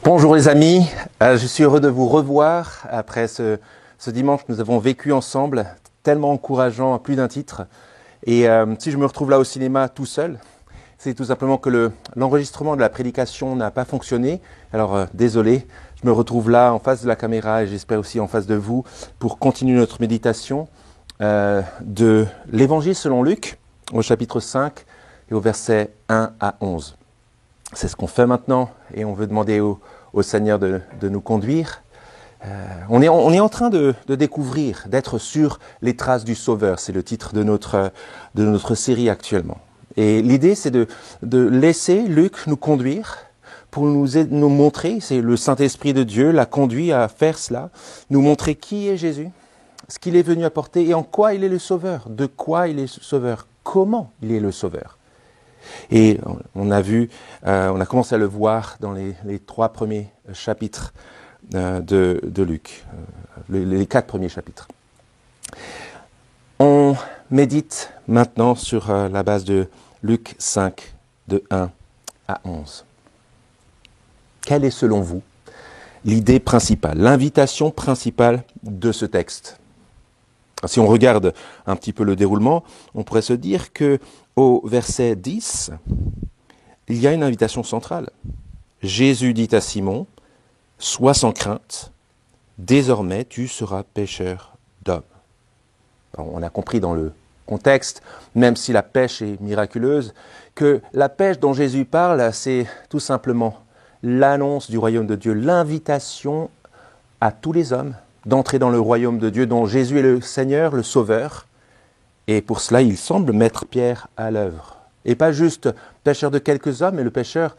Bonjour les amis, je suis heureux de vous revoir après ce dimanche que nous avons vécu ensemble, tellement encourageant à plus d'un titre. Et si je me retrouve là au cinéma tout seul, c'est tout simplement que l'enregistrement de la prédication n'a pas fonctionné. Alors désolé, je me retrouve là en face de la caméra et j'espère aussi en face de vous pour continuer notre méditation de l'Évangile selon Luc au chapitre 5 et au verset 1 à 11. C'est ce qu'on fait maintenant et on veut demander au Seigneur de nous conduire. On est en train de découvrir, d'être sur les traces du Sauveur. C'est le titre de notre série actuellement. Et l'idée, c'est de laisser Luc nous conduire pour nous montrer, c'est le Saint-Esprit de Dieu l'a conduit à faire cela, nous montrer qui est Jésus, ce qu'il est venu apporter et en quoi il est le Sauveur, de quoi il est le Sauveur, comment il est le Sauveur. Et on a commencé à le voir dans les 3 premiers chapitres de Luc, les 4 premiers chapitres. On médite maintenant sur la base de Luc 5, de 1 à 11. Quelle est selon vous l'idée principale, l'invitation principale de ce texte ? Si on regarde un petit peu le déroulement, on pourrait se dire que au verset 10, il y a une invitation centrale. Jésus dit à Simon, « Sois sans crainte, désormais tu seras pêcheur d'hommes. » On a compris dans le contexte, même si la pêche est miraculeuse, que la pêche dont Jésus parle, c'est tout simplement l'annonce du royaume de Dieu, l'invitation à tous les hommes d'entrer dans le royaume de Dieu, dont Jésus est le Seigneur, le Sauveur. Et pour cela, il semble mettre Pierre à l'œuvre. Et pas juste pêcheur de quelques hommes, mais le pêcheur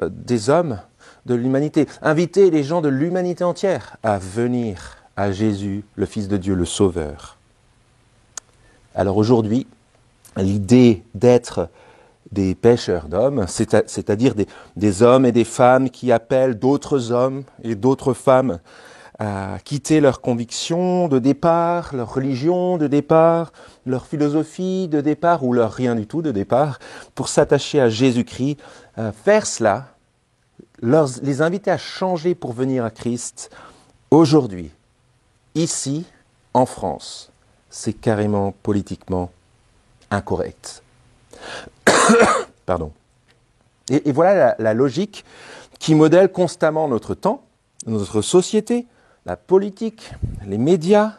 des hommes de l'humanité. Inviter les gens de l'humanité entière à venir à Jésus, le Fils de Dieu, le Sauveur. Alors aujourd'hui, l'idée d'être des pêcheurs d'hommes, c'est-à-dire des hommes et des femmes qui appellent d'autres hommes et d'autres femmes à quitter leurs convictions de départ, leur religion de départ, leur philosophie de départ ou leur rien du tout de départ, pour s'attacher à Jésus-Christ, faire cela, les inviter à changer pour venir à Christ, aujourd'hui, ici, en France, c'est carrément politiquement incorrect. Pardon. Et voilà la logique qui modèle constamment notre temps, notre société, la politique, les médias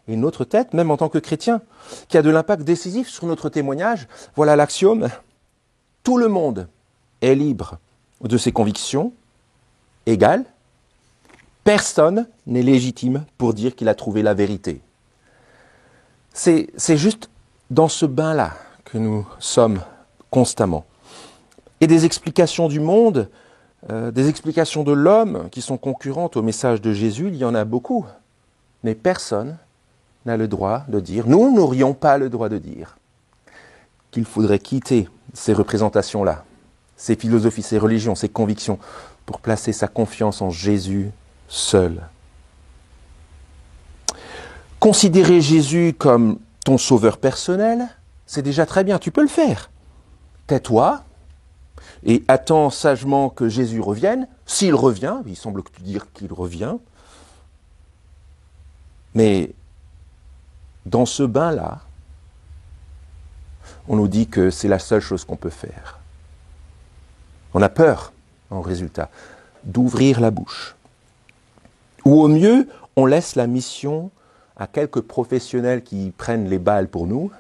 et notre tête, même en tant que chrétien, qui a de l'impact décisif sur notre témoignage. Voilà l'axiome. Tout le monde est libre de ses convictions égales. Personne n'est légitime pour dire qu'il a trouvé la vérité. C'est juste dans ce bain-là que nous sommes constamment. Et des explications du monde, des explications de l'homme qui sont concurrentes au message de Jésus, il y en a beaucoup. Mais personne n'a le droit de dire, nous n'aurions pas le droit de dire qu'il faudrait quitter ces représentations-là, ces philosophies, ces religions, ces convictions, pour placer sa confiance en Jésus seul. Considérer Jésus comme ton sauveur personnel, c'est déjà très bien, tu peux le faire. Tais-toi et attends sagement que Jésus revienne. S'il revient, il semble dire qu'il revient. Mais dans ce bain-là, on nous dit que c'est la seule chose qu'on peut faire. On a peur, en résultat, d'ouvrir la bouche. Ou au mieux, on laisse la mission à quelques professionnels qui prennent les balles pour nous.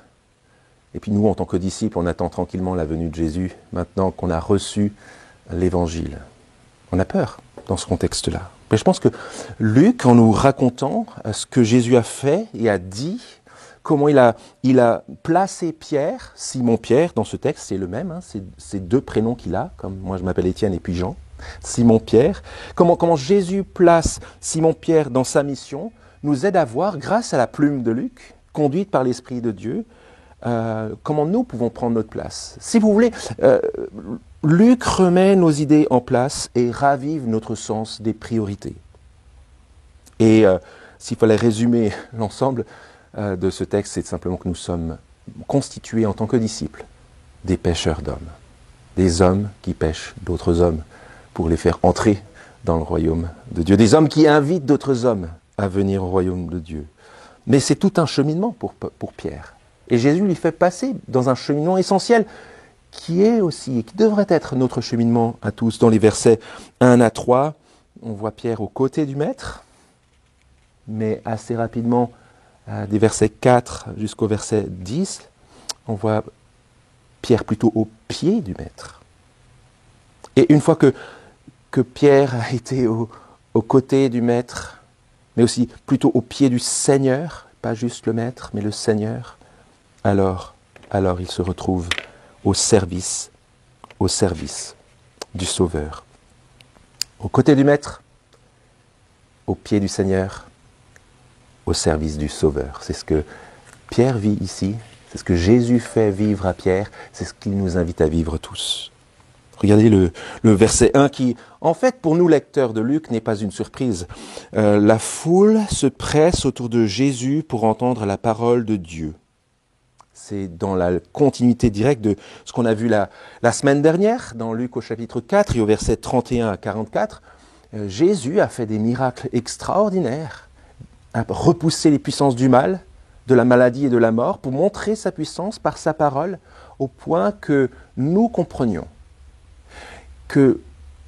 Et puis nous, en tant que disciples, on attend tranquillement la venue de Jésus, maintenant qu'on a reçu l'Évangile. On a peur dans ce contexte-là. Mais je pense que Luc, en nous racontant ce que Jésus a fait et a dit, comment il a placé Pierre, Simon-Pierre, dans ce texte, c'est le même, c'est 2 prénoms qu'il a, comme moi je m'appelle Étienne et puis Jean, Simon-Pierre, comment Jésus place Simon-Pierre dans sa mission, nous aide à voir, grâce à la plume de Luc, conduite par l'Esprit de Dieu, comment nous pouvons prendre notre place. Si vous voulez, Luc remet nos idées en place et ravive notre sens des priorités. Et s'il fallait résumer l'ensemble de ce texte, c'est simplement que nous sommes constitués en tant que disciples des pêcheurs d'hommes. Des hommes qui pêchent d'autres hommes pour les faire entrer dans le royaume de Dieu. Des hommes qui invitent d'autres hommes à venir au royaume de Dieu. Mais c'est tout un cheminement pour Pierre. Et Jésus lui fait passer dans un cheminement essentiel qui est aussi, et qui devrait être notre cheminement à tous. Dans les versets 1 à 3, on voit Pierre aux côtés du Maître, mais assez rapidement, des versets 4 jusqu'au verset 10, on voit Pierre plutôt au pied du Maître. Et une fois que Pierre a été aux côtés du Maître, mais aussi plutôt au pied du Seigneur, pas juste le Maître, mais le Seigneur, alors il se retrouve au service du Sauveur. Aux côtés du Maître, au pied du Seigneur, au service du Sauveur. C'est ce que Pierre vit ici, c'est ce que Jésus fait vivre à Pierre, c'est ce qu'il nous invite à vivre tous. Regardez le verset 1 qui, en fait, pour nous lecteurs de Luc, n'est pas une surprise. La foule se presse autour de Jésus pour entendre la parole de Dieu. C'est dans la continuité directe de ce qu'on a vu la semaine dernière, dans Luc au chapitre 4 et au verset 31 à 44. Jésus a fait des miracles extraordinaires, a repoussé les puissances du mal, de la maladie et de la mort, pour montrer sa puissance par sa parole, au point que nous comprenions que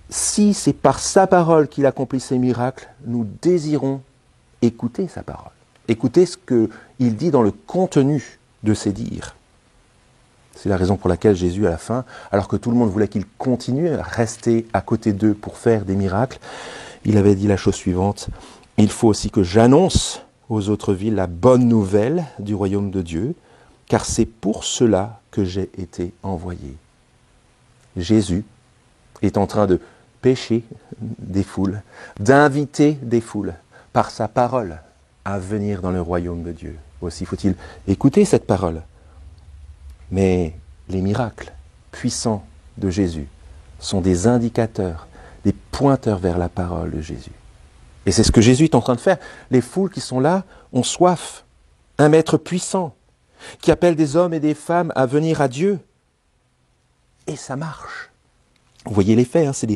si c'est par sa parole qu'il accomplit ces miracles, nous désirons écouter sa parole, écouter ce qu'il dit dans le contenu de ses dires. C'est la raison pour laquelle Jésus, à la fin, alors que tout le monde voulait qu'il continue à rester à côté d'eux pour faire des miracles, il avait dit la chose suivante: il faut aussi que j'annonce aux autres villes la bonne nouvelle du royaume de Dieu, car c'est pour cela que j'ai été envoyé. Jésus est en train de pêcher des foules, d'inviter des foules par sa parole à venir dans le royaume de Dieu. Aussi faut-il écouter cette parole. Mais les miracles puissants de Jésus sont des indicateurs, des pointeurs vers la parole de Jésus. Et c'est ce que Jésus est en train de faire. Les foules qui sont là ont soif. Un maître puissant qui appelle des hommes et des femmes à venir à Dieu. Et ça marche. Vous voyez l'effet, hein, c'est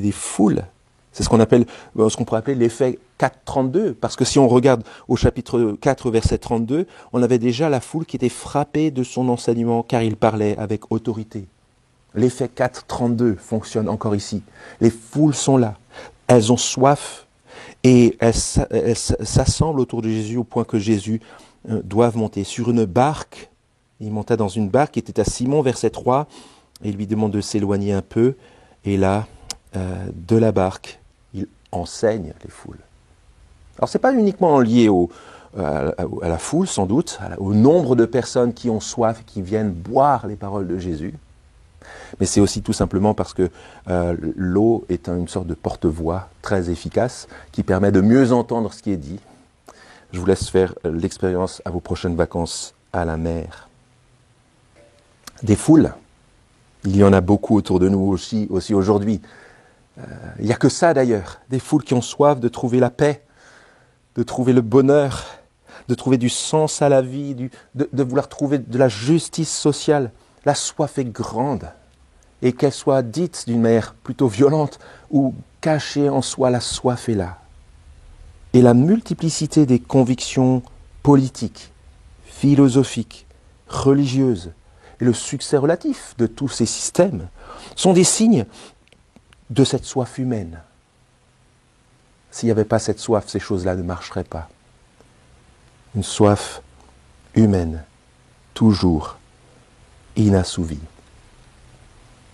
des foules. C'est ce qu'on pourrait appeler l'effet 4.32, parce que si on regarde au chapitre 4, verset 32, on avait déjà la foule qui était frappée de son enseignement, car il parlait avec autorité. L'effet 4.32 fonctionne encore ici. Les foules sont là, elles ont soif, et elles s'assemblent autour de Jésus au point que Jésus doive monter sur une barque. Il monta dans une barque qui était à Simon, verset 3, et il lui demande de s'éloigner un peu, et là, de la barque, il enseigne les foules. Alors ce n'est pas uniquement lié à la foule, sans doute, au nombre de personnes qui ont soif, qui viennent boire les paroles de Jésus, mais c'est aussi tout simplement parce que l'eau est une sorte de porte-voix très efficace qui permet de mieux entendre ce qui est dit. Je vous laisse faire l'expérience à vos prochaines vacances à la mer. Des foules, il y en a beaucoup autour de nous aussi aujourd'hui. Il n'y a que ça d'ailleurs, des foules qui ont soif de trouver la paix, de trouver le bonheur, de trouver du sens à la vie, de vouloir trouver de la justice sociale. La soif est grande, et qu'elle soit dite d'une manière plutôt violente ou cachée en soi, la soif est là. Et la multiplicité des convictions politiques, philosophiques, religieuses, et le succès relatif de tous ces systèmes sont des signes de cette soif humaine. S'il n'y avait pas cette soif, ces choses-là ne marcheraient pas. Une soif humaine, toujours inassouvie.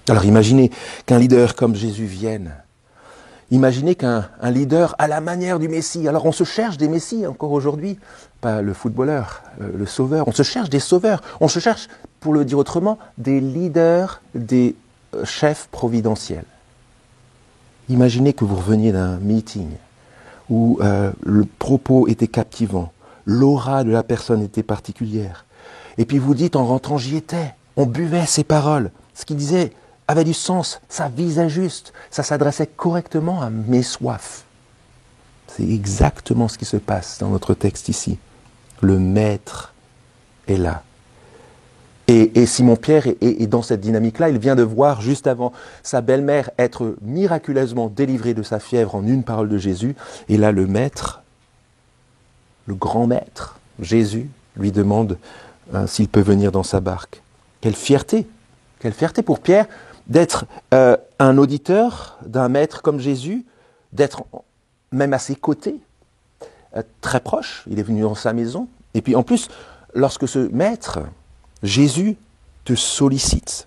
Alors imaginez qu'un leader comme Jésus vienne. Imaginez qu'un leader à la manière du Messie. Alors on se cherche des Messies encore aujourd'hui, pas le footballeur, le sauveur. On se cherche des sauveurs. On se cherche, pour le dire autrement, des leaders, des chefs providentiels. Imaginez que vous reveniez d'un meeting où le propos était captivant, l'aura de la personne était particulière. Et puis vous dites en rentrant, j'y étais, on buvait ses paroles. Ce qu'il disait avait du sens, ça visait juste, ça s'adressait correctement à mes soifs. C'est exactement ce qui se passe dans notre texte ici. Le Maître est là. Et Simon-Pierre est dans cette dynamique-là. Il vient de voir juste avant sa belle-mère être miraculeusement délivrée de sa fièvre en une parole de Jésus. Et là, le maître, le grand maître, Jésus, lui demande s'il peut venir dans sa barque. Quelle fierté pour Pierre d'être un auditeur d'un maître comme Jésus, d'être même à ses côtés, très proche. Il est venu dans sa maison. Et puis en plus, lorsque ce maître, Jésus, te sollicite,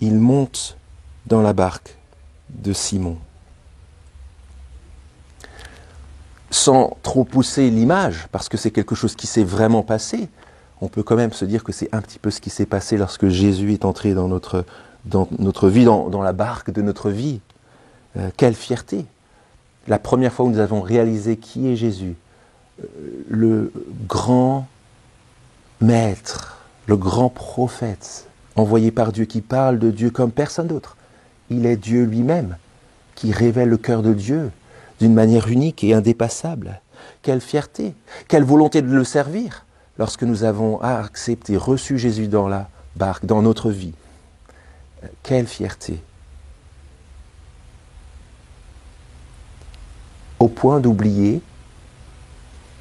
il monte dans la barque de Simon. Sans trop pousser l'image, parce que c'est quelque chose qui s'est vraiment passé, on peut quand même se dire que c'est un petit peu ce qui s'est passé lorsque Jésus est entré dans notre vie, dans la barque de notre vie. Quelle fierté! La première fois où nous avons réalisé qui est Jésus, le grand maître, le grand prophète envoyé par Dieu, qui parle de Dieu comme personne d'autre. Il est Dieu lui-même, qui révèle le cœur de Dieu d'une manière unique et indépassable. Quelle fierté, quelle volonté de le servir lorsque nous avons accepté, reçu Jésus dans la barque, dans notre vie. Quelle fierté. Au point d'oublier,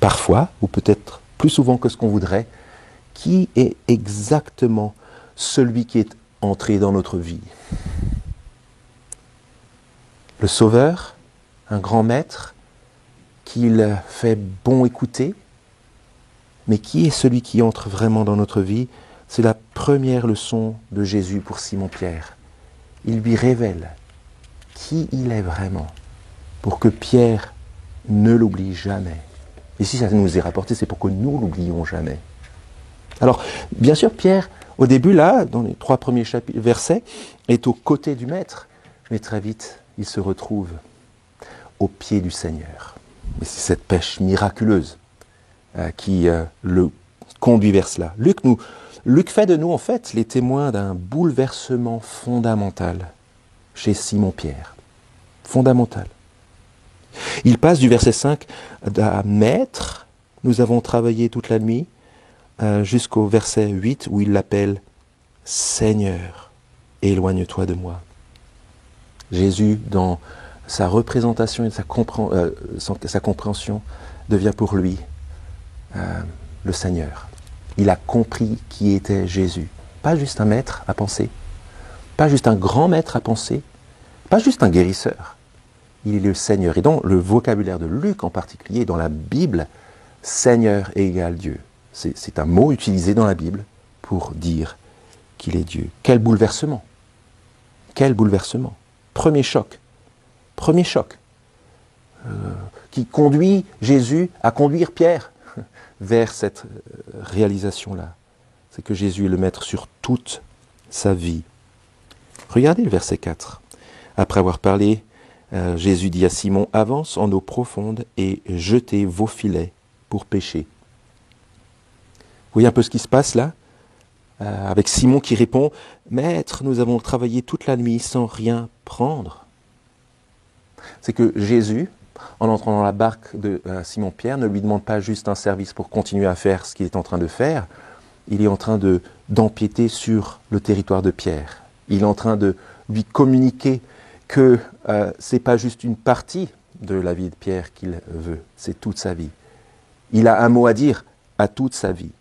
parfois, ou peut-être plus souvent que ce qu'on voudrait, qui est exactement celui qui est entré dans notre vie. Le Sauveur, un grand maître, qu'il fait bon écouter, mais qui est celui qui entre vraiment dans notre vie? C'est la première leçon de Jésus pour Simon-Pierre. Il lui révèle qui il est vraiment, pour que Pierre ne l'oublie jamais. Et si ça nous est rapporté, c'est pour que nous l'oublions jamais. Alors, bien sûr, Pierre, au début, là, dans les 3 premiers versets, est aux côtés du Maître. Mais très vite, il se retrouve au pied du Seigneur. Et c'est cette pêche miraculeuse qui le conduit vers cela. Luc fait de nous, en fait, les témoins d'un bouleversement fondamental chez Simon-Pierre. Fondamental. Il passe du verset 5 à « Maître, nous avons travaillé toute la nuit », jusqu'au verset 8 où il l'appelle « Seigneur, éloigne-toi de moi ». Jésus, dans sa représentation et sa compréhension, devient pour lui le Seigneur. Il a compris qui était Jésus. Pas juste un maître à penser, pas juste un grand maître à penser, pas juste un guérisseur. Il est le Seigneur. Et dans le vocabulaire de Luc en particulier, dans la Bible, Seigneur égale Dieu. C'est un mot utilisé dans la Bible pour dire qu'il est Dieu. Quel bouleversement! Quel bouleversement! Premier choc. Premier choc. Qui conduit Jésus à conduire Pierre vers cette réalisation-là. C'est que Jésus est le maître sur toute sa vie. Regardez le verset 4. Après avoir parlé, Jésus dit à Simon, « Avance en eau profonde et jetez vos filets pour pêcher. » Vous voyez un peu ce qui se passe là, avec Simon qui répond « Maître, nous avons travaillé toute la nuit sans rien prendre. » C'est que Jésus, en entrant dans la barque de Simon-Pierre, ne lui demande pas juste un service pour continuer à faire ce qu'il est en train de faire. Il est en train d'empiéter sur le territoire de Pierre. Il est en train de lui communiquer que ce n'est pas juste une partie de la vie de Pierre qu'il veut, c'est toute sa vie. Il a un mot à dire à toute sa vie.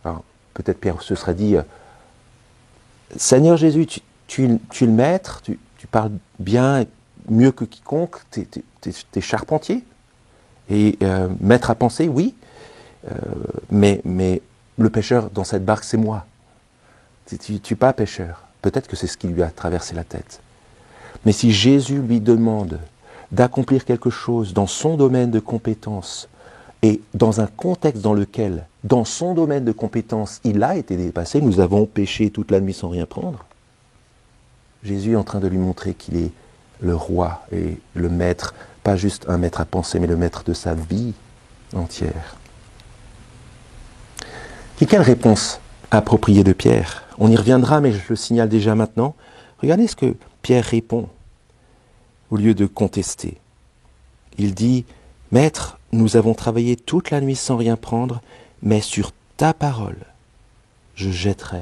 Alors, peut-être Pierre se serait dit « Seigneur Jésus, tu es le maître, tu parles bien, mieux que quiconque, tu es charpentier. Et maître à penser, oui, mais le pêcheur dans cette barque, c'est moi. Tu n'es pas pêcheur. » Peut-être que c'est ce qui lui a traversé la tête. Mais si Jésus lui demande d'accomplir quelque chose dans son domaine de compétence et dans un contexte dans lequel, dans son domaine de compétence, il a été dépassé, nous avons péché toute la nuit sans rien prendre, Jésus est en train de lui montrer qu'il est le roi et le maître, pas juste un maître à penser, mais le maître de sa vie entière. Et quelle réponse appropriée de Pierre? On y reviendra, mais je le signale déjà maintenant. Regardez ce que Pierre répond au lieu de contester. Il dit « Maître, nous avons travaillé toute la nuit sans rien prendre, mais sur ta parole, je jetterai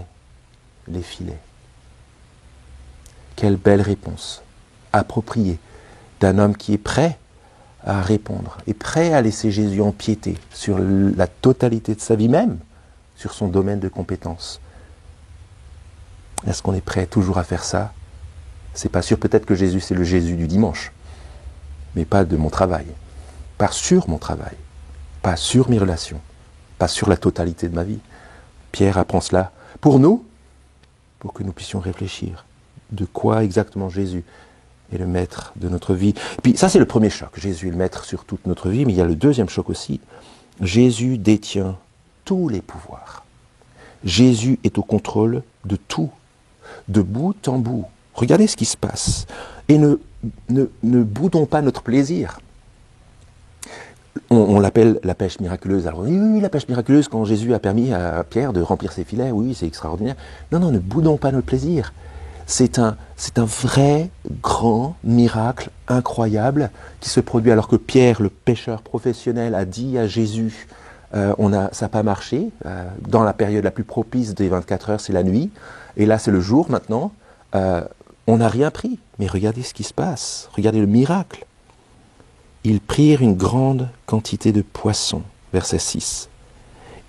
les filets. Quelle belle réponse, appropriée, d'un homme qui est prêt à répondre, est prêt à laisser Jésus empiéter sur la totalité de sa vie, même sur son domaine de compétence. Est-ce qu'on est prêt toujours à faire ça? C'est pas sûr, peut-être que Jésus c'est le Jésus du dimanche, mais pas de mon travail, pas sur mon travail, pas sur mes relations, pas sur la totalité de ma vie. Pierre apprend cela pour nous, pour que nous puissions réfléchir de quoi exactement Jésus est le maître de notre vie. Et puis ça c'est le premier choc, Jésus est le maître sur toute notre vie, mais il y a le deuxième choc aussi. Jésus détient tous les pouvoirs. Jésus est au contrôle de tout, de bout en bout. Regardez ce qui se passe. Et ne boudons pas notre plaisir. On l'appelle la pêche miraculeuse. Alors oui, la pêche miraculeuse, quand Jésus a permis à Pierre de remplir ses filets, oui, c'est extraordinaire. Non, ne boudons pas notre plaisir. C'est un vrai grand miracle incroyable qui se produit alors que Pierre, le pêcheur professionnel, a dit à Jésus, ça n'a pas marché, dans la période la plus propice des 24 heures, c'est la nuit, et là c'est le jour maintenant, on n'a rien pris. Mais regardez ce qui se passe, regardez le miracle. Ils prirent une grande quantité de poissons, verset 6.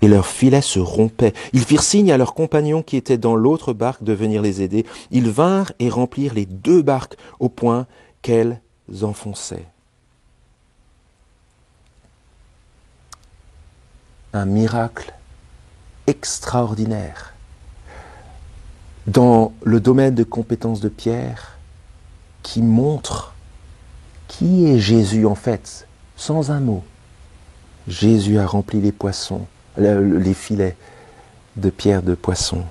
Et leurs filets se rompaient. Ils firent signe à leurs compagnons qui étaient dans l'autre barque de venir les aider. Ils vinrent et remplirent les 2 barques au point qu'elles enfonçaient. Un miracle extraordinaire. Dans le domaine de compétences de Pierre, qui montre qui est Jésus en fait, sans un mot. Jésus a rempli les poissons, les filets de Pierre de poissons.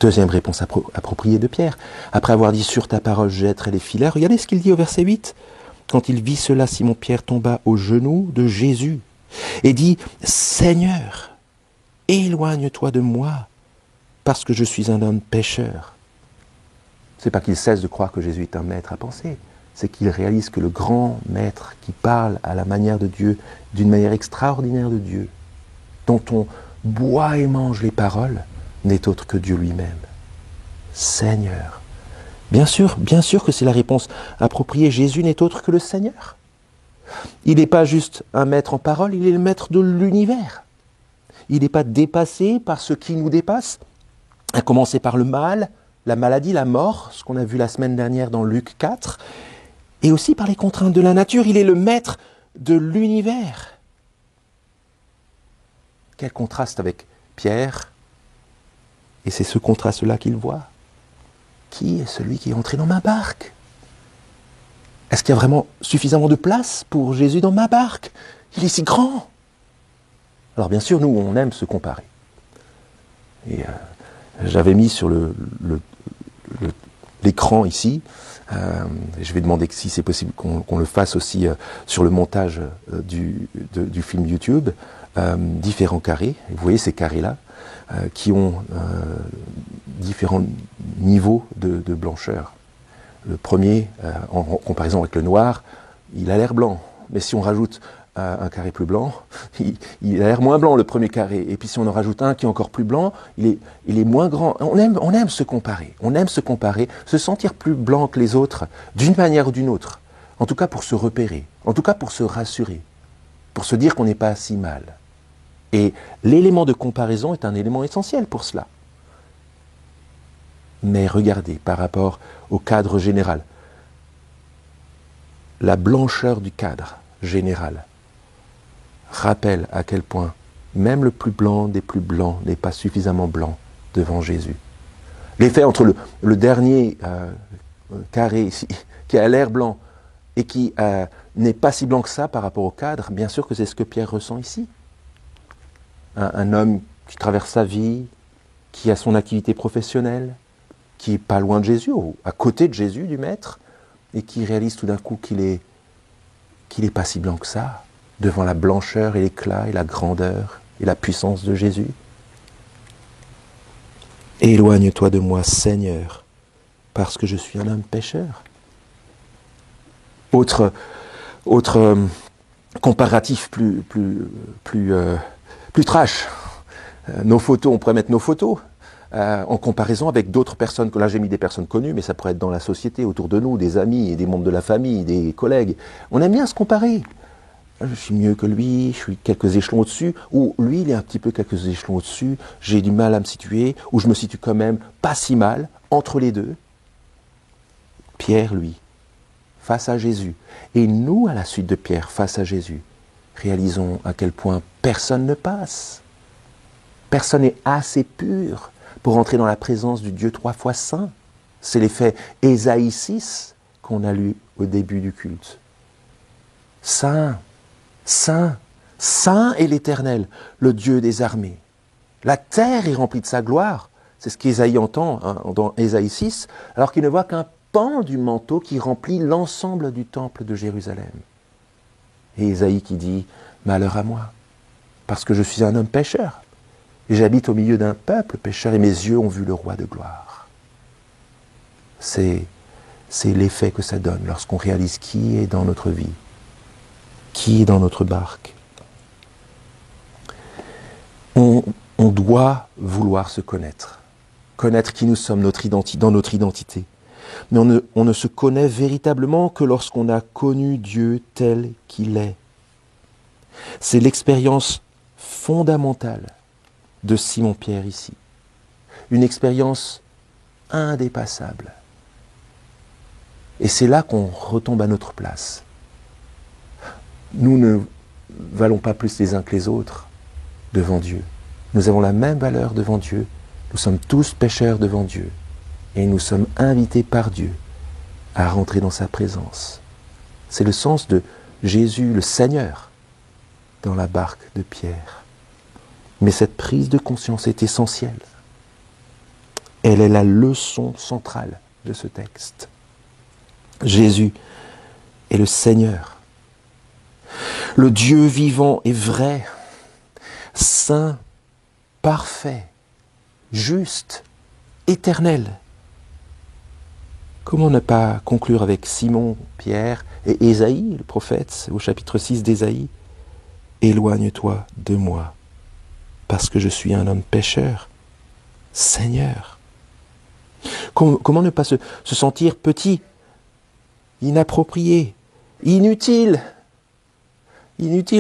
Deuxième réponse appropriée de Pierre. Après avoir dit « Sur ta parole, je jetterai les filets », regardez ce qu'il dit au verset 8. Quand il vit cela, Simon-Pierre tomba aux genoux de Jésus et dit « Seigneur, éloigne-toi de moi, parce que je suis un homme pécheur. » C'est pas qu'il cesse de croire que Jésus est un maître à penser, c'est qu'il réalise que le grand maître qui parle à la manière de Dieu, d'une manière extraordinaire de Dieu, dont on boit et mange les paroles, n'est autre que Dieu lui-même. Seigneur. Bien sûr que c'est la réponse appropriée. Jésus n'est autre que le Seigneur. Il n'est pas juste un maître en parole, il est le maître de l'univers. Il n'est pas dépassé par ce qui nous dépasse, à commencer par le mal, la maladie, la mort, ce qu'on a vu la semaine dernière dans Luc 4, et aussi par les contraintes de la nature. Il est le maître de l'univers. Quel contraste avec Pierre. Et c'est ce contraste-là qu'il voit. Qui est celui qui est entré dans ma barque? Est-ce qu'il y a vraiment suffisamment de place pour Jésus dans ma barque? Il est si grand. Alors bien sûr, nous, on aime se comparer. Et j'avais mis sur l'écran ici, je vais demander si c'est possible qu'on le fasse aussi sur le montage du film YouTube, différents carrés. Vous voyez ces carrés-là, qui ont différents niveaux de blancheur. Le premier, en comparaison avec le noir, il a l'air blanc. Mais si on rajoute un carré plus blanc, il a l'air moins blanc, le premier carré. Et puis si on en rajoute un qui est encore plus blanc, il est moins grand. On aime se comparer. On aime se comparer, se sentir plus blanc que les autres, d'une manière ou d'une autre. En tout cas pour se repérer, en tout cas pour se rassurer, pour se dire qu'on n'est pas si mal. Et l'élément de comparaison est un élément essentiel pour cela. Mais regardez, par rapport au cadre général, la blancheur du cadre général rappelle à quel point même le plus blanc des plus blancs n'est pas suffisamment blanc devant Jésus. L'effet entre le dernier carré ici, qui a l'air blanc, et qui n'est pas si blanc que ça par rapport au cadre, bien sûr que c'est ce que Pierre ressent ici. Un homme qui traverse sa vie, qui a son activité professionnelle, qui n'est pas loin de Jésus, ou à côté de Jésus, du Maître, et qui réalise tout d'un coup qu'il n'est pas si blanc que ça, devant la blancheur et l'éclat et la grandeur et la puissance de Jésus. Éloigne-toi de moi, Seigneur, parce que je suis un homme pécheur. Autre comparatif plus trash. Nos photos, on pourrait mettre nos photos en comparaison avec d'autres personnes. Là, j'ai mis des personnes connues, mais ça pourrait être dans la société, autour de nous, des amis, des membres de la famille, des collègues. On aime bien se comparer. Je suis mieux que lui, je suis quelques échelons au-dessus, ou lui, il est un petit peu quelques échelons au-dessus, j'ai du mal à me situer, ou je me situe quand même pas si mal entre les deux. Pierre, lui, face à Jésus, et nous, à la suite de Pierre, face à Jésus, réalisons à quel point personne ne passe. Personne n'est assez pur pour entrer dans la présence du Dieu 3 fois saint. C'est l'effet Ésaïe 6 qu'on a lu au début du culte. Saint, saint, saint est l'Éternel, le Dieu des armées. La terre est remplie de sa gloire. C'est ce qu'Ésaïe entend dans Ésaïe 6, alors qu'il ne voit qu'un pan du manteau qui remplit l'ensemble du temple de Jérusalem. Et Ésaïe qui dit « Malheur à moi, parce que je suis un homme pécheur, et j'habite au milieu d'un peuple pécheur, et mes yeux ont vu le roi de gloire. » C'est l'effet que ça donne lorsqu'on réalise qui est dans notre vie, qui est dans notre barque. On doit vouloir se connaître qui nous sommes dans notre identité. Mais on ne se connaît véritablement que lorsqu'on a connu Dieu tel qu'il est. C'est l'expérience fondamentale de Simon-Pierre ici. Une expérience indépassable. Et c'est là qu'on retombe à notre place. Nous ne valons pas plus les uns que les autres devant Dieu. Nous avons la même valeur devant Dieu. Nous sommes tous pécheurs devant Dieu. Et nous sommes invités par Dieu à rentrer dans sa présence. C'est le sens de Jésus, le Seigneur, dans la barque de Pierre. Mais cette prise de conscience est essentielle. Elle est la leçon centrale de ce texte. Jésus est le Seigneur. Le Dieu vivant et vrai, saint, parfait, juste, éternel. Comment ne pas conclure avec Simon, Pierre et Ésaïe, le prophète, au chapitre 6 d'Ésaïe ? Éloigne-toi de moi, parce que je suis un homme pécheur, Seigneur. Comment ne pas se sentir petit, inapproprié, inutile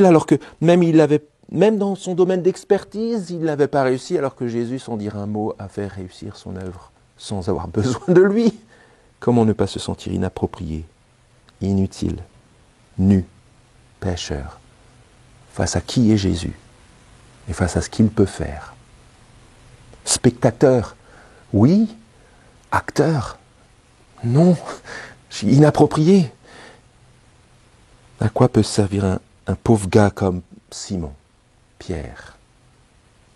alors que même dans son domaine d'expertise, il n'avait pas réussi, alors que Jésus, sans dire un mot, a fait réussir son œuvre sans avoir besoin de lui. Comment ne pas se sentir inapproprié, inutile, nu, pécheur, face à qui est Jésus et face à ce qu'il peut faire. Spectateur, oui. Acteur, non. Je suis inapproprié. À quoi peut servir un pauvre gars comme Simon, Pierre,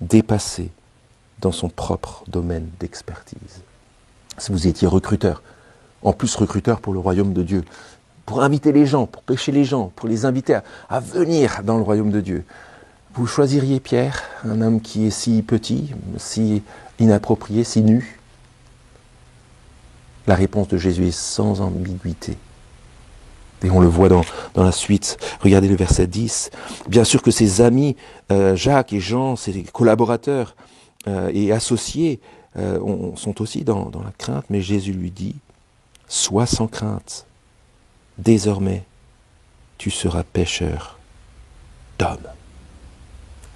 dépassé dans son propre domaine d'expertise? Si vous étiez recruteur, en plus recruteur pour le royaume de Dieu, pour inviter les gens, pour pêcher les gens, pour les inviter à venir dans le royaume de Dieu, vous choisiriez Pierre, un homme qui est si petit, si inapproprié, si nu? La réponse de Jésus est sans ambiguïté. Et on le voit dans la suite. Regardez le verset 10. Bien sûr que ses amis, Jacques et Jean, ses collaborateurs et associés, sont aussi dans la crainte, mais Jésus lui dit, « Sois sans crainte, désormais tu seras pêcheur d'hommes. »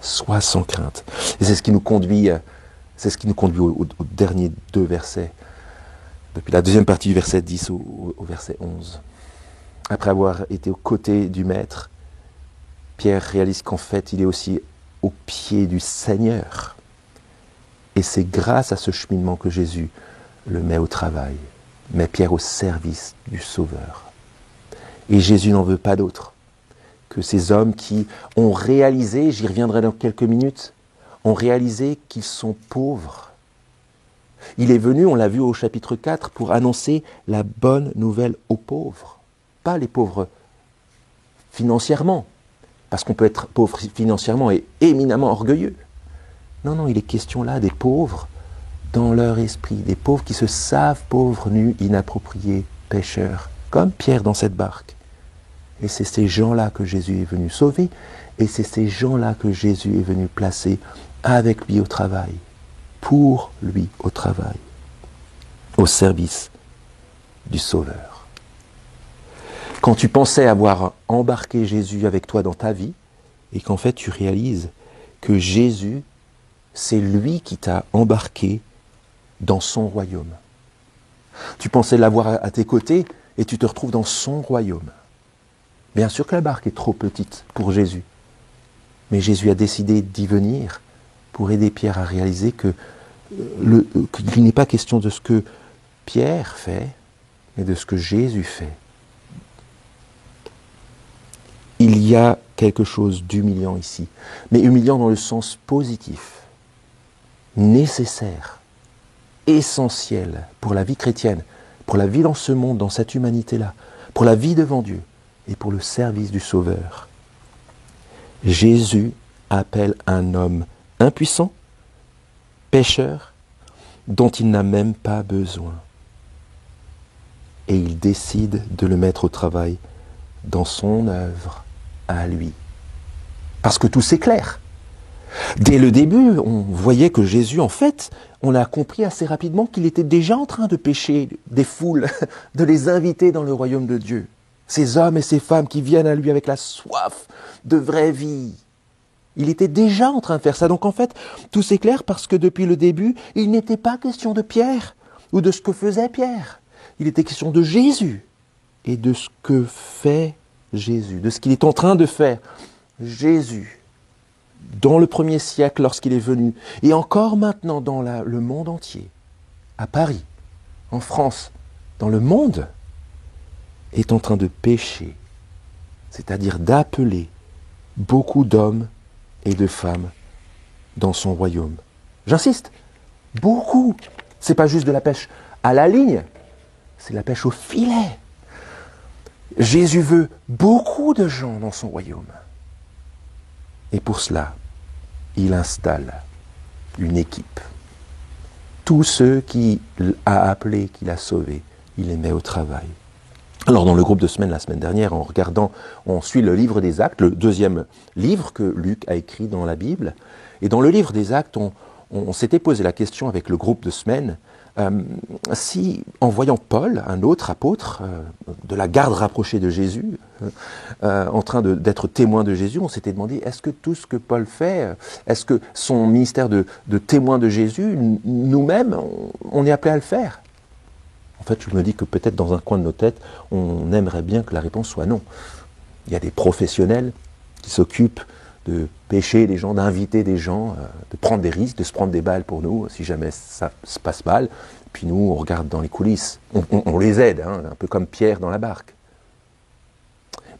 Sois sans crainte. Et c'est ce qui nous conduit, aux derniers deux versets, depuis la deuxième partie du verset 10 au verset 11. Après avoir été aux côtés du Maître, Pierre réalise qu'en fait, il est aussi au pied du Seigneur. Et c'est grâce à ce cheminement que Jésus le met au travail, met Pierre au service du Sauveur. Et Jésus n'en veut pas d'autre que ces hommes qui ont réalisé, j'y reviendrai dans quelques minutes, ont réalisé qu'ils sont pauvres. Il est venu, on l'a vu au chapitre 4, pour annoncer la bonne nouvelle aux pauvres. Pas les pauvres financièrement, parce qu'on peut être pauvre financièrement et éminemment orgueilleux. Non, il est question là des pauvres dans leur esprit, des pauvres qui se savent pauvres, nus, inappropriés, pécheurs, comme Pierre dans cette barque. Et c'est ces gens-là que Jésus est venu sauver, et c'est ces gens-là que Jésus est venu placer avec lui au travail, pour lui au travail, au service du Sauveur. Quand tu pensais avoir embarqué Jésus avec toi dans ta vie, et qu'en fait tu réalises que Jésus, c'est lui qui t'a embarqué dans son royaume. Tu pensais l'avoir à tes côtés et tu te retrouves dans son royaume. Bien sûr que la barque est trop petite pour Jésus, mais Jésus a décidé d'y venir pour aider Pierre à réaliser qu'il n'est pas question de ce que Pierre fait, mais de ce que Jésus fait. Il y a quelque chose d'humiliant ici, mais humiliant dans le sens positif, nécessaire, essentiel pour la vie chrétienne, pour la vie dans ce monde, dans cette humanité-là, pour la vie devant Dieu et pour le service du Sauveur. Jésus appelle un homme impuissant, pécheur, dont il n'a même pas besoin. Et il décide de le mettre au travail dans son œuvre à lui. Parce que tout s'éclaire. Dès le début, on voyait que Jésus, en fait, on a compris assez rapidement qu'il était déjà en train de pécher des foules, de les inviter dans le royaume de Dieu. Ces hommes et ces femmes qui viennent à lui avec la soif de vraie vie. Il était déjà en train de faire ça. Donc en fait, tout s'éclaire parce que depuis le début, il n'était pas question de Pierre ou de ce que faisait Pierre. Il était question de Jésus et de ce que fait Jésus, de ce qu'il est en train de faire. Jésus, dans le premier siècle lorsqu'il est venu, et encore maintenant dans le monde entier, à Paris, en France, dans le monde, est en train de pécher, c'est-à-dire d'appeler beaucoup d'hommes et de femmes dans son royaume. J'insiste, beaucoup. C'est pas juste de la pêche à la ligne, c'est la pêche au filet. Jésus veut beaucoup de gens dans son royaume. Et pour cela, il installe une équipe. Tous ceux qu'il a appelés, qu'il a sauvés, il les met au travail. Alors dans le groupe de semaine, la semaine dernière, on suit le livre des Actes, le deuxième livre que Luc a écrit dans la Bible. Et dans le livre des Actes, on s'était posé la question avec le groupe de semaine, si en voyant Paul, un autre apôtre de la garde rapprochée de Jésus, en train d'être témoin de Jésus, on s'était demandé, est-ce que tout ce que Paul fait, est-ce que son ministère de témoin de Jésus, nous-mêmes, on est appelés à le faire? En fait, je me dis que peut-être dans un coin de nos têtes, on aimerait bien que la réponse soit non. Il y a des professionnels qui s'occupent de pêcher des gens, d'inviter des gens, de prendre des risques, de se prendre des balles pour nous, si jamais ça se passe mal. Puis nous, on regarde dans les coulisses. On les aide, hein, un peu comme Pierre dans la barque.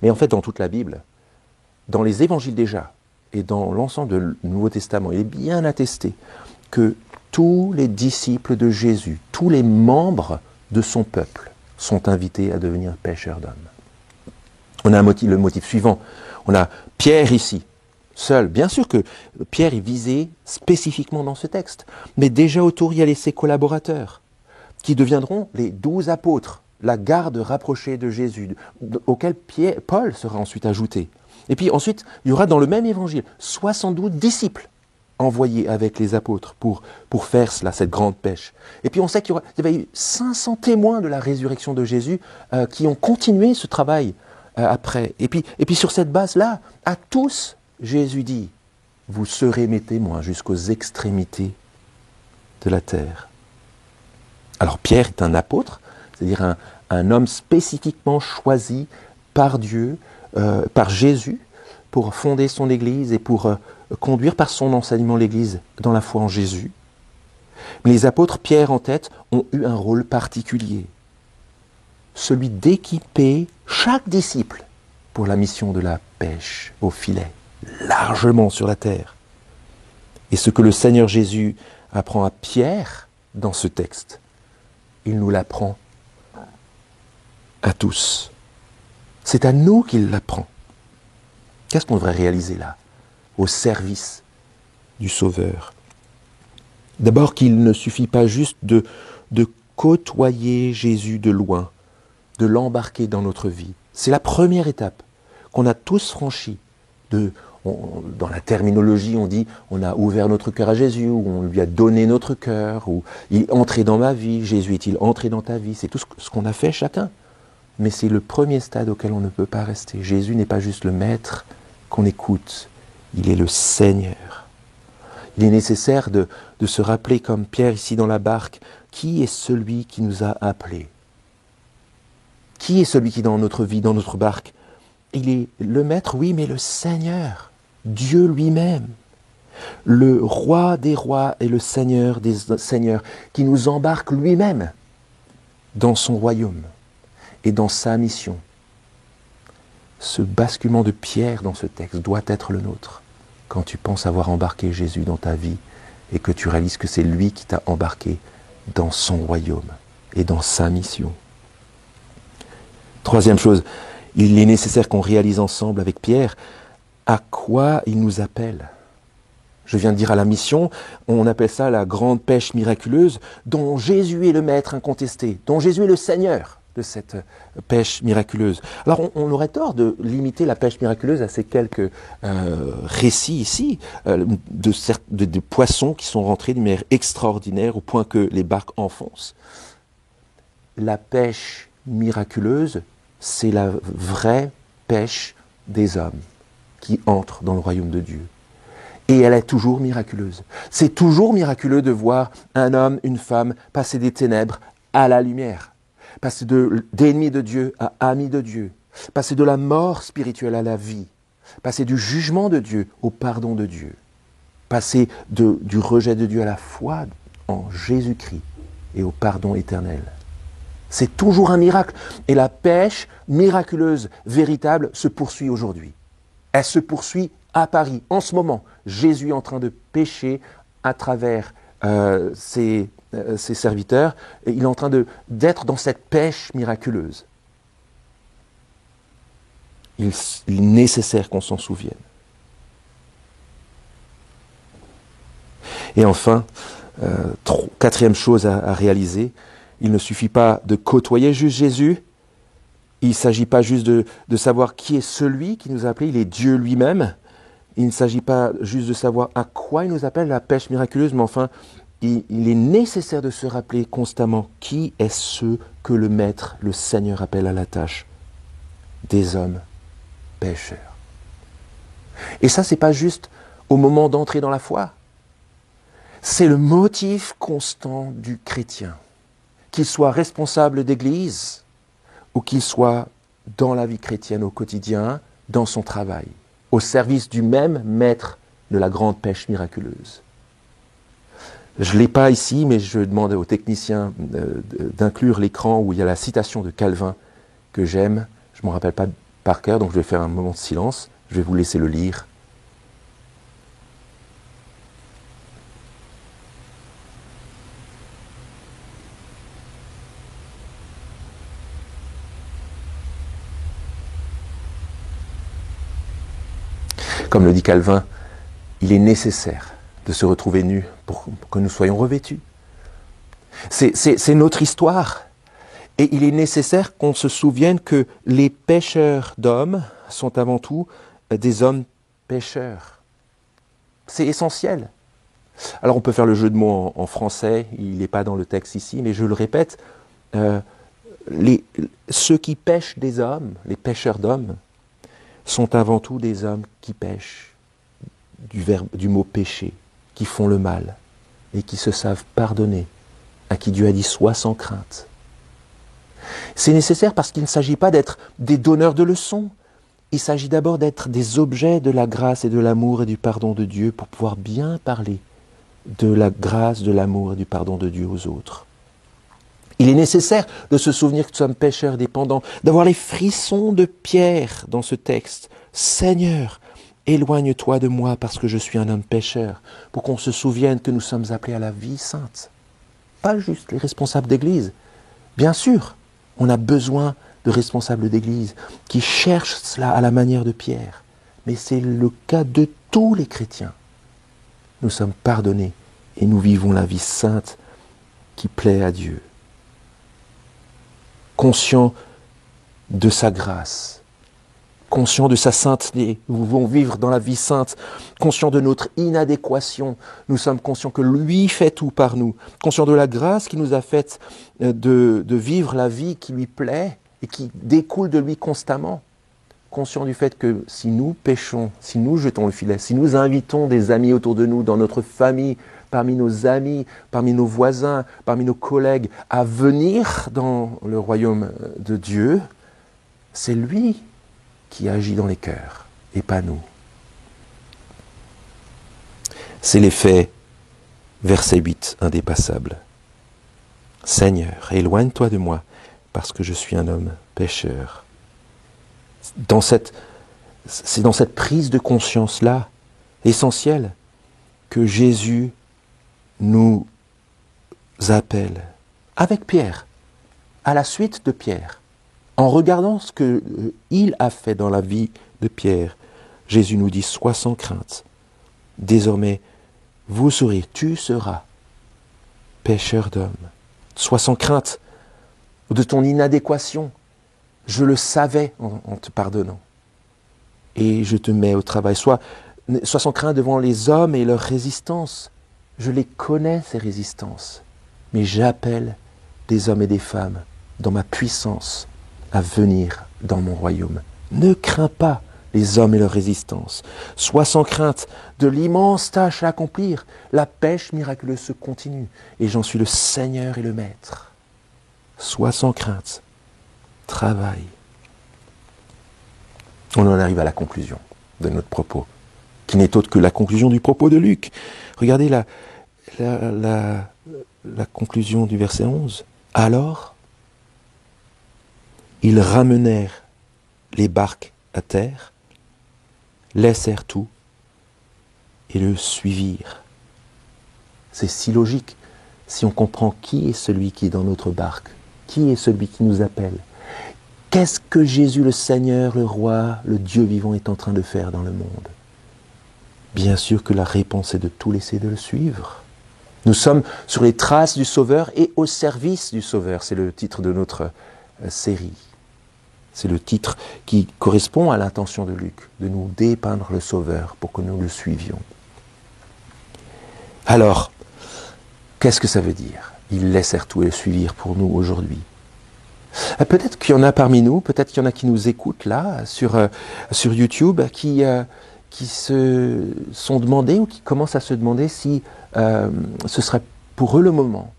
Mais en fait, dans toute la Bible, dans les évangiles déjà, et dans l'ensemble du Nouveau Testament, il est bien attesté que tous les disciples de Jésus, tous les membres de son peuple sont invités à devenir pêcheurs d'hommes. On a le motif suivant. On a Pierre ici, seul. Bien sûr que Pierre est visé spécifiquement dans ce texte, mais déjà autour, il y a ses collaborateurs, qui deviendront les 12 apôtres, la garde rapprochée de Jésus, auquel Paul sera ensuite ajouté. Et puis ensuite, il y aura dans le même évangile 72 disciples envoyés avec les apôtres pour faire cela, cette grande pêche. Et puis on sait qu'il y avait eu 500 témoins de la résurrection de Jésus qui ont continué ce travail après. Et puis sur cette base-là, à tous, Jésus dit, vous serez mes témoins jusqu'aux extrémités de la terre. Alors Pierre est un apôtre, c'est-à-dire un homme spécifiquement choisi par Dieu, par Jésus, pour fonder son Église et pour conduire par son enseignement l'Église dans la foi en Jésus. Mais les apôtres, Pierre en tête, ont eu un rôle particulier, celui d'équiper chaque disciple pour la mission de la pêche au filet, largement sur la terre. Et ce que le Seigneur Jésus apprend à Pierre dans ce texte, il nous l'apprend à tous. C'est à nous qu'il l'apprend. Qu'est-ce qu'on devrait réaliser là, au service du Sauveur? D'abord qu'il ne suffit pas juste de côtoyer Jésus de loin, de l'embarquer dans notre vie. C'est la première étape qu'on a tous franchie. dans la terminologie, on dit on a ouvert notre cœur à Jésus, ou on lui a donné notre cœur, ou il est entré dans ma vie, Jésus est-il entré dans ta vie? C'est tout ce qu'on a fait chacun. Mais c'est le premier stade auquel on ne peut pas rester. Jésus n'est pas juste le maître qu'on écoute, il est le Seigneur. Il est nécessaire de se rappeler, comme Pierre ici dans la barque, qui est celui qui nous a appelés? Qui est celui qui dans notre vie, dans notre barque? Il est le maître, oui, mais le Seigneur, Dieu lui-même, le roi des rois et le Seigneur des seigneurs, qui nous embarque lui-même dans son royaume et dans sa mission. Ce basculement de Pierre dans ce texte doit être le nôtre quand tu penses avoir embarqué Jésus dans ta vie et que tu réalises que c'est lui qui t'a embarqué dans son royaume et dans sa mission. Troisième chose, il est nécessaire qu'on réalise ensemble avec Pierre à quoi il nous appelle. Je viens de dire à la mission, on appelle ça la grande pêche miraculeuse, dont Jésus est le maître incontesté, dont Jésus est le Seigneur de cette pêche miraculeuse. Alors on aurait tort de limiter la pêche miraculeuse à ces quelques récits ici, de poissons qui sont rentrés d'une manière extraordinaire au point que les barques enfoncent. La pêche miraculeuse, c'est la vraie pêche des hommes qui entrent dans le royaume de Dieu. Et elle est toujours miraculeuse. C'est toujours miraculeux de voir un homme, une femme passer des ténèbres à la lumière, passer d'ennemis de Dieu à amis de Dieu, passer de la mort spirituelle à la vie, passer du jugement de Dieu au pardon de Dieu, passer du rejet de Dieu à la foi en Jésus-Christ et au pardon éternel. C'est toujours un miracle. Et la pêche miraculeuse, véritable, se poursuit aujourd'hui. Elle se poursuit à Paris, en ce moment. Jésus est en train de pêcher à travers ses serviteurs. Et il est en train d'être dans cette pêche miraculeuse. Il est nécessaire qu'on s'en souvienne. Et enfin, quatrième chose à réaliser, il ne suffit pas de côtoyer juste Jésus, il ne s'agit pas juste de savoir qui est celui qui nous a appelés, il est Dieu lui-même. Il ne s'agit pas juste de savoir à quoi il nous appelle, la pêche miraculeuse, mais enfin, il est nécessaire de se rappeler constamment qui est ceux que le Maître, le Seigneur appelle à la tâche. Des hommes pécheurs. Et ça, c'est pas juste au moment d'entrer dans la foi. C'est le motif constant du chrétien. Qu'il soit responsable d'église ou qu'il soit dans la vie chrétienne au quotidien, dans son travail, au service du même maître de la grande pêche miraculeuse. Je ne l'ai pas ici, mais je demande aux techniciens d'inclure l'écran où il y a la citation de Calvin que j'aime. Je ne m'en rappelle pas par cœur, donc je vais faire un moment de silence. Je vais vous laisser le lire. Comme le dit Calvin, il est nécessaire de se retrouver nus pour que nous soyons revêtus. C'est notre histoire. Et il est nécessaire qu'on se souvienne que les pécheurs d'hommes sont avant tout des hommes pécheurs. C'est essentiel. Alors on peut faire le jeu de mots en français, il n'est pas dans le texte ici, mais je le répète, ceux qui pêchent des hommes, les pécheurs d'hommes, sont avant tout des hommes qui pêchent, du mot péché, qui font le mal et qui se savent pardonner, à qui Dieu a dit « sois sans crainte ». C'est nécessaire parce qu'il ne s'agit pas d'être des donneurs de leçons, il s'agit d'abord d'être des objets de la grâce et de l'amour et du pardon de Dieu pour pouvoir bien parler de la grâce, de l'amour et du pardon de Dieu aux autres. Il est nécessaire de se souvenir que nous sommes pécheurs dépendants, d'avoir les frissons de Pierre dans ce texte. « Seigneur, éloigne-toi de moi parce que je suis un homme pécheur », pour qu'on se souvienne que nous sommes appelés à la vie sainte. Pas juste les responsables d'église. Bien sûr, on a besoin de responsables d'église qui cherchent cela à la manière de Pierre. Mais c'est le cas de tous les chrétiens. Nous sommes pardonnés et nous vivons la vie sainte qui plaît à Dieu. Conscient de sa grâce, conscients de sa sainteté, nous voulons vivre dans la vie sainte, conscients de notre inadéquation, nous sommes conscients que lui fait tout par nous, conscients de la grâce qu'il nous a faite de vivre la vie qui lui plaît et qui découle de lui constamment, conscients du fait que si nous péchons, si nous jetons le filet, si nous invitons des amis autour de nous, dans notre famille, parmi nos amis, parmi nos voisins, parmi nos collègues, à venir dans le royaume de Dieu, c'est lui qui agit dans les cœurs, et pas nous. C'est l'effet, verset 8, indépassable. Seigneur, éloigne-toi de moi, parce que je suis un homme pécheur. C'est dans cette prise de conscience-là, essentielle, que Jésus nous appelle, avec Pierre, à la suite de Pierre. En regardant ce qu'il a fait dans la vie de Pierre, Jésus nous dit « Sois sans crainte. Désormais, vous serez, tu seras pécheur d'hommes. Sois sans crainte de ton inadéquation. Je le savais en te pardonnant. Et je te mets au travail. Sois sans crainte devant les hommes et leur résistance. Je les connais, ces résistances. Mais j'appelle des hommes et des femmes dans ma puissance à venir dans mon royaume. Ne crains pas les hommes et leur résistance. Sois sans crainte de l'immense tâche à accomplir. La pêche miraculeuse se continue et j'en suis le Seigneur et le Maître. Sois sans crainte. Travaille. On en arrive à la conclusion de notre propos, qui n'est autre que la conclusion du propos de Luc. Regardez la conclusion du verset 11. Alors, ils ramenèrent les barques à terre, laissèrent tout et le suivirent. C'est si logique si on comprend qui est celui qui est dans notre barque, qui est celui qui nous appelle. Qu'est-ce que Jésus le Seigneur, le Roi, le Dieu vivant est en train de faire dans le monde? Bien sûr que la réponse est de tout laisser de le suivre. Nous sommes sur les traces du Sauveur et au service du Sauveur. C'est le titre de notre série. C'est le titre qui correspond à l'intention de Luc, de nous dépeindre le Sauveur pour que nous le suivions. Alors, qu'est-ce que ça veut dire? Ils laissèrent tout et le suivirent pour nous aujourd'hui. Peut-être qu'il y en a parmi nous, peut-être qu'il y en a qui nous écoutent là, sur YouTube, qui se sont demandés ou qui commencent à se demander si ce serait pour eux le moment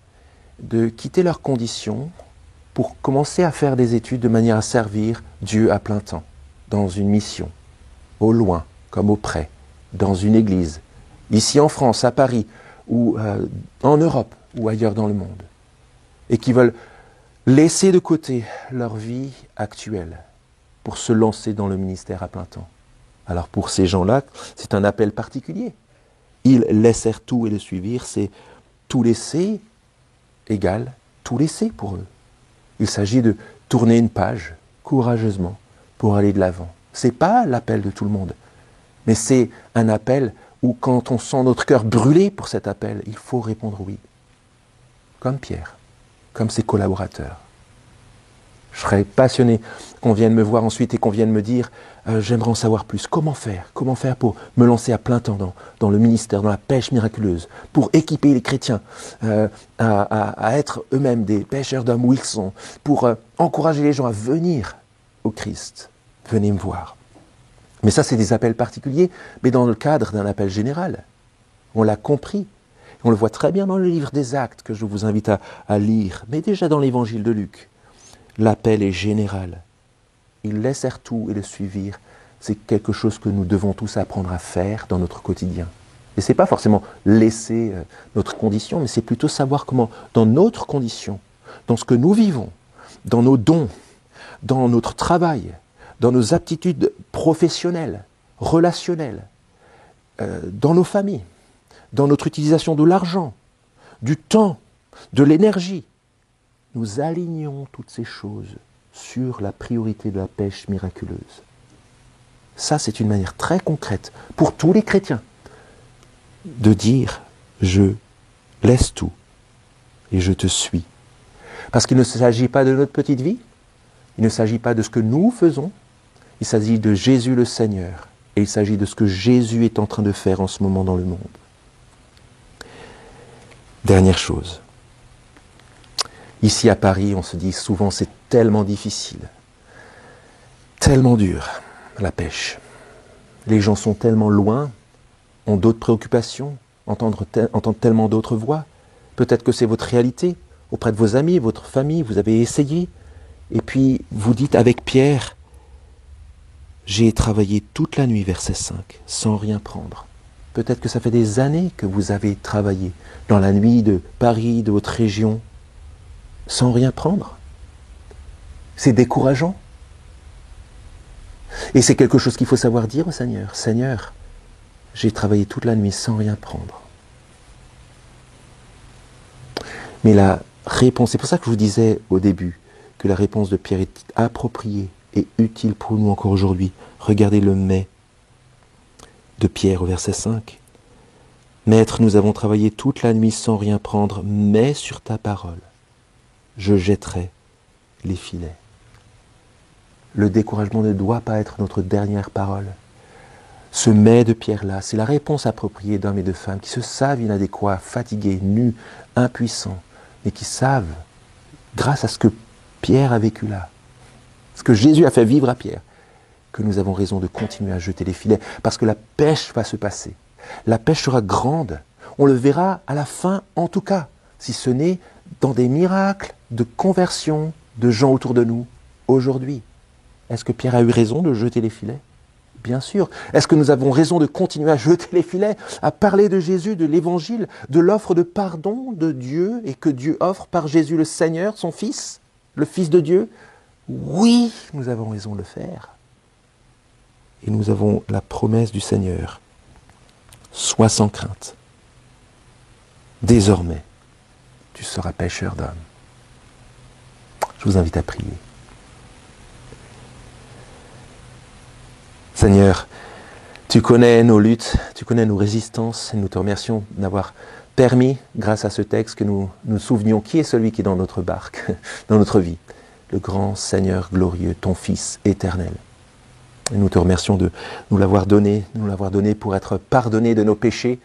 de quitter leurs conditions pour commencer à faire des études de manière à servir Dieu à plein temps, dans une mission, au loin comme au près, dans une église, ici en France, à Paris, ou en Europe, ou ailleurs dans le monde, et qui veulent laisser de côté leur vie actuelle pour se lancer dans le ministère à plein temps. Alors pour ces gens-là, c'est un appel particulier. Ils laissèrent tout et le suivirent, c'est tout laisser égale tout laisser pour eux. Il s'agit de tourner une page courageusement pour aller de l'avant. Ce n'est pas l'appel de tout le monde, mais c'est un appel où quand on sent notre cœur brûler pour cet appel, il faut répondre oui. Comme Pierre, comme ses collaborateurs. Je serais passionné qu'on vienne me voir ensuite et qu'on vienne me dire j'aimerais en savoir plus. Comment faire pour me lancer à plein temps dans le ministère, dans la pêche miraculeuse, pour équiper les chrétiens à être eux-mêmes des pêcheurs d'hommes où ils sont, pour encourager les gens à venir au Christ. Venez me voir. Mais ça, c'est des appels particuliers, mais dans le cadre d'un appel général. On l'a compris. On le voit très bien dans le livre des Actes, que je vous invite à lire, mais déjà dans l'évangile de Luc. L'appel est général. Ils laissèrent tout et le suivirent. C'est quelque chose que nous devons tous apprendre à faire dans notre quotidien. Et ce n'est pas forcément laisser notre condition, mais c'est plutôt savoir comment, dans notre condition, dans ce que nous vivons, dans nos dons, dans notre travail, dans nos aptitudes professionnelles, relationnelles, dans nos familles, dans notre utilisation de l'argent, du temps, de l'énergie, nous alignons toutes ces choses sur la priorité de la pêche miraculeuse. Ça, c'est une manière très concrète pour tous les chrétiens de dire « je laisse tout et je te suis ». Parce qu'il ne s'agit pas de notre petite vie, il ne s'agit pas de ce que nous faisons, Il s'agit de Jésus le Seigneur. Et il s'agit de ce que Jésus est en train de faire en ce moment dans le monde. Dernière chose. Ici à Paris, on se dit souvent c'est tellement difficile, tellement dur, la pêche. Les gens sont tellement loin, ont d'autres préoccupations, entendent tellement d'autres voix. Peut-être que c'est votre réalité, auprès de vos amis, votre famille, vous avez essayé. Et puis vous dites avec Pierre, j'ai travaillé toute la nuit, verset 5, sans rien prendre. Peut-être que ça fait des années que vous avez travaillé dans la nuit de Paris, de votre région, sans rien prendre. C'est décourageant. Et c'est quelque chose qu'il faut savoir dire au Seigneur. Seigneur, j'ai travaillé toute la nuit sans rien prendre. Mais la réponse, c'est pour ça que je vous disais au début que la réponse de Pierre est appropriée et utile pour nous encore aujourd'hui. Regardez le mais de Pierre au verset 5. Maître, nous avons travaillé toute la nuit sans rien prendre, mais sur ta parole, je jetterai les filets. Le découragement ne doit pas être notre dernière parole. Ce mais de Pierre-là, c'est la réponse appropriée d'hommes et de femmes qui se savent inadéquats, fatigués, nus, impuissants, mais qui savent, grâce à ce que Pierre a vécu là, ce que Jésus a fait vivre à Pierre, que nous avons raison de continuer à jeter les filets, parce que la pêche va se passer. La pêche sera grande. On le verra à la fin, en tout cas, si ce n'est dans des miracles de conversion de gens autour de nous aujourd'hui. Est-ce que Pierre a eu raison de jeter les filets? Bien sûr. Est-ce que nous avons raison de continuer à jeter les filets, à parler de Jésus, de l'Évangile, de l'offre de pardon de Dieu et que Dieu offre par Jésus le Seigneur, son Fils, le Fils de Dieu? Oui, nous avons raison de le faire. Et nous avons la promesse du Seigneur. Sois sans crainte. Désormais, tu seras pêcheur d'hommes. Je vous invite à prier. Seigneur, tu connais nos luttes, tu connais nos résistances, et nous te remercions d'avoir permis, grâce à ce texte, que nous nous souvenions qui est celui qui est dans notre barque, dans notre vie, le grand Seigneur glorieux, ton Fils éternel. Et nous te remercions de nous l'avoir donné pour être pardonnés de nos péchés,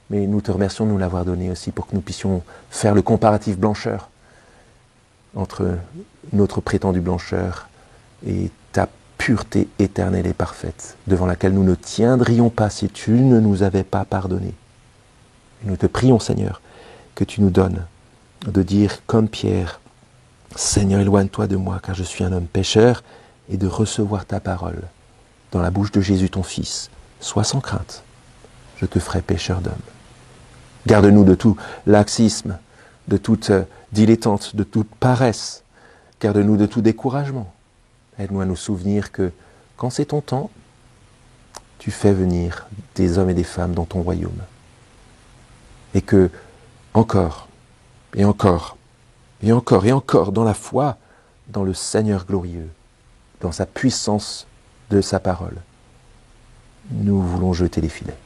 mais nous te remercions de nous l'avoir donné aussi pour que nous puissions faire le comparatif blancheur entre notre prétendu blancheur et ta pureté éternelle et parfaite, devant laquelle nous ne tiendrions pas si tu ne nous avais pas pardonné. Et nous te prions, Seigneur, que tu nous donnes de dire comme Pierre, Seigneur, éloigne-toi de moi, car je suis un homme pécheur, et de recevoir ta parole dans la bouche de Jésus, ton Fils. Sois sans crainte, je te ferai pécheur d'hommes. Garde-nous de tout laxisme, de toute dilettante, de toute paresse. Garde-nous de tout découragement. Aide-nous à nous souvenir que, quand c'est ton temps, tu fais venir des hommes et des femmes dans ton royaume. Et que, encore, et encore, et encore, et encore, dans la foi, dans le Seigneur glorieux, dans sa puissance de sa parole, nous voulons jeter les filets.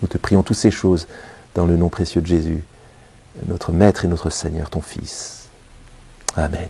Nous te prions toutes ces choses dans le nom précieux de Jésus, notre Maître et notre Seigneur, ton Fils. Amen.